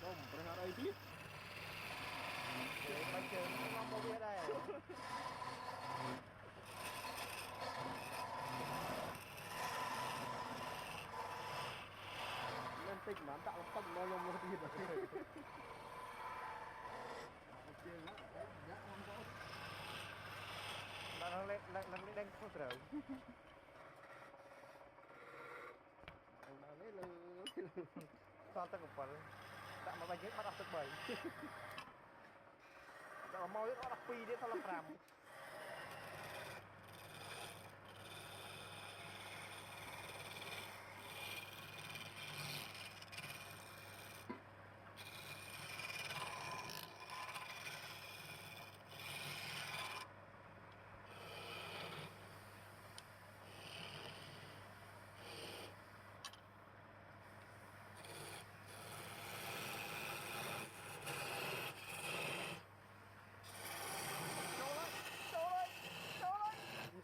Không, phải ở đây tiếp. Để bánh chừng không có biết đây. Lên tỉnh mà tạo một phần bao lâu mà tiền rồi. Nó lên đánh không được. Anh bảo lấy lư. Toàn tất cả phần. Đã mà bánh chừng bắt đầu tức bầy. Đã mà mau nó đặc pi đi, thôi là làm.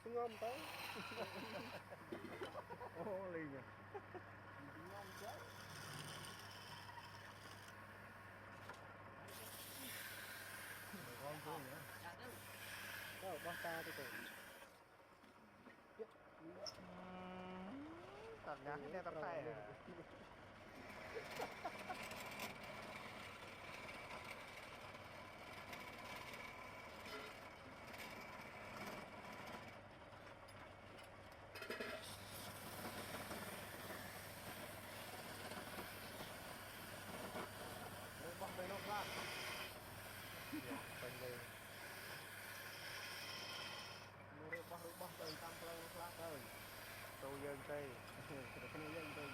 Xuống ngon tới. Ô liền à. Ngon chứ. Ngon chứ nữa. Đó, bác ta tôi tưởng. Thật nhá, cái tắm tay à. Bác đây nó khác. Bánh lên. Bác đây tam plơ nó khác rồi. Tôi dân tây. Cái này dân tôi.